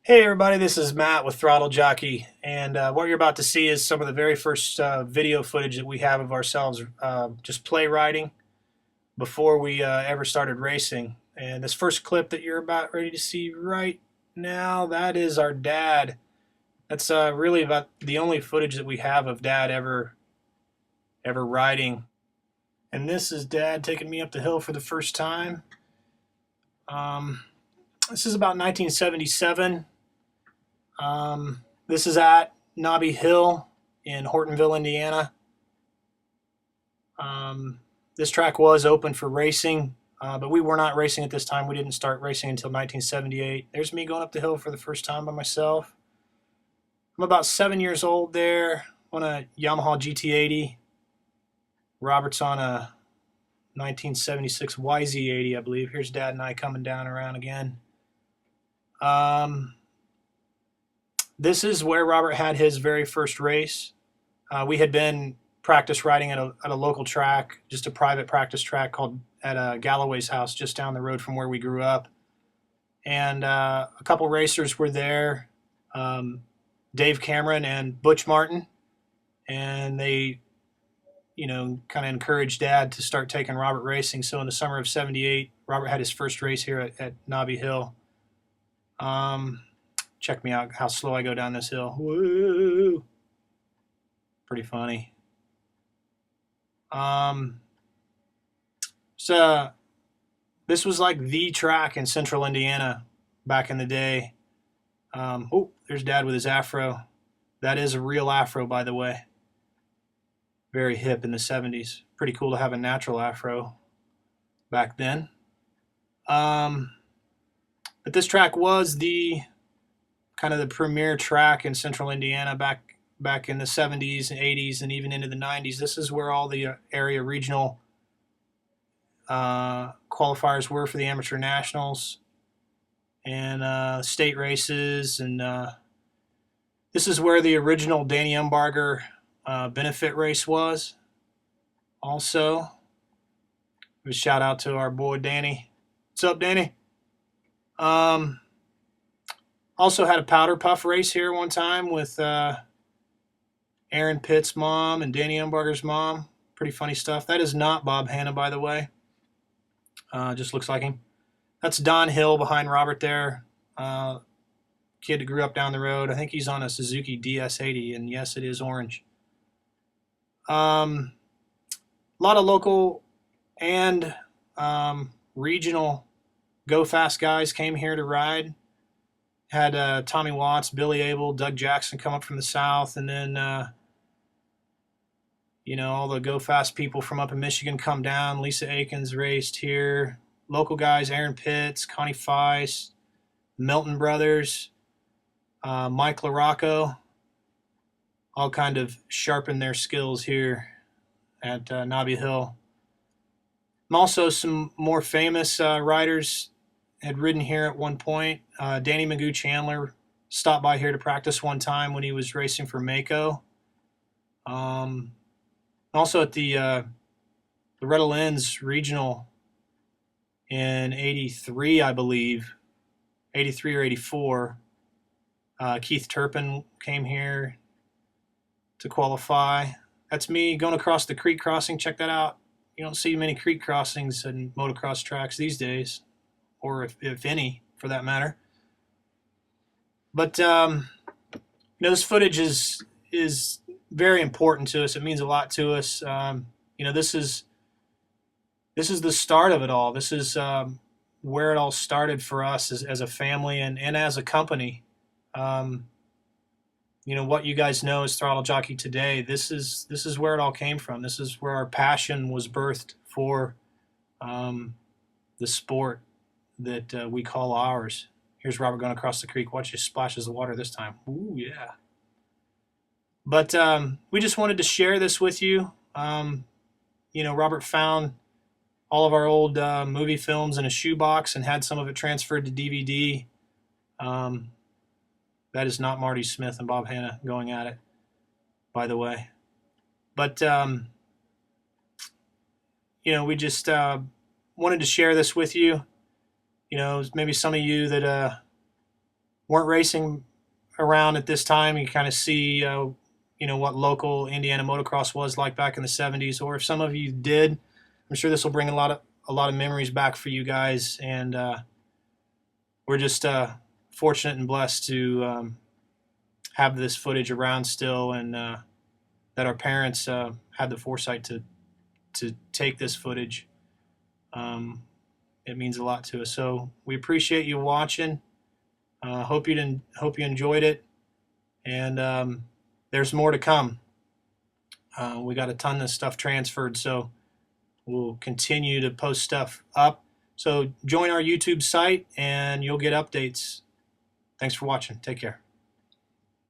Hey everybody, this is Matt with Throttle Jockey, and what you're about to see is some of the very first video footage that we have of ourselves just play riding before we ever started racing. And this first clip that you're about ready to see right now, that is our dad. That's really about the only footage that we have of Dad ever riding. And this is Dad taking me up the hill for the first time. Um, this is about 1977. This is at Knobby Hill in Hortonville, Indiana. This track was open for racing, but we were not racing at this time. We didn't start racing until 1978. There's me going up the hill for the first time by myself. I'm about 7 years old there on a Yamaha GT80. Robert's on a 1976 YZ80, I believe. Here's Dad and I coming down around again. This is where Robert had his very first race. We had been practice riding at a local track, just a private practice track called at Galloway's house, just down the road from where we grew up. And a couple racers were there, Dave Cameron and Butch Martin, and they, kind of encouraged Dad to start taking Robert racing. So in the summer of '78, Robert had his first race here at Knobby Hill. Check me out how slow I go down this hill. Woo! Pretty funny. So this was like the track in central Indiana back in the day. Oh, there's Dad with his afro. That is a real afro, by the way. Very hip in the 70s. Pretty cool to have a natural afro back then. But this track was the kind of the premier track in central Indiana back in the 70s and 80s and even into the 90s. This is where all the area regional qualifiers were for the amateur nationals and state races. And this is where the original Danny Umbarger benefit race was. Also, a shout out to our boy Danny. What's up, Danny? Also had a powder puff race here one time with Aaron Pitt's mom and Danny Umbarger's mom. Pretty funny stuff. That is not Bob Hanna, by the way. Just looks like him. That's Don Hill behind Robert there. Kid that grew up down the road. I think he's on a Suzuki DS80, and yes, it is orange. A lot of local and regional go-fast guys came here to ride. Had Tommy Watts, Billy Abel, Doug Jackson come up from the south, and then all the go fast people from up in Michigan come down. Lisa Aikens raced here. Local guys: Aaron Pitts, Connie Feist, Milton Brothers, Mike LaRocco, all kind of sharpened their skills here at Knobby Hill. And also some more famous riders had ridden here at one point. Danny Magoo Chandler stopped by here to practice one time when he was racing for Mako. Also at the Loretta Lynn's regional in '83, I believe, '83 or '84. Keith Turpin came here to qualify. That's me going across the creek crossing. Check that out. You don't see many creek crossings in motocross tracks these days, or if any, for that matter. But this footage is very important to us. It means a lot to us. This is the start of it all. This is where it all started for us as a family and as a company. What you guys know as Throttle Jockey today. This is where it all came from. This is where our passion was birthed for the sport that we call ours. Here's Robert going across the creek. Watch, he splashes the water this time. Ooh, yeah. But we just wanted to share this with you. Robert found all of our old movie films in a shoebox and had some of it transferred to DVD. That is not Marty Smith and Bob Hanna going at it, by the way. But, we just wanted to share this with you. Maybe some of you that weren't racing around at this time, you kind of see, what local Indiana motocross was like back in the 70s. Or if some of you did, I'm sure this will bring a lot of memories back for you guys. And we're just fortunate and blessed to have this footage around still, and that our parents had the foresight to take this footage. It means a lot to us. So we appreciate you watching. Hope you enjoyed it, and there's more to come. We got a ton of stuff transferred, so we'll continue to post stuff up. So join our YouTube site, and you'll get updates. Thanks for watching. Take care.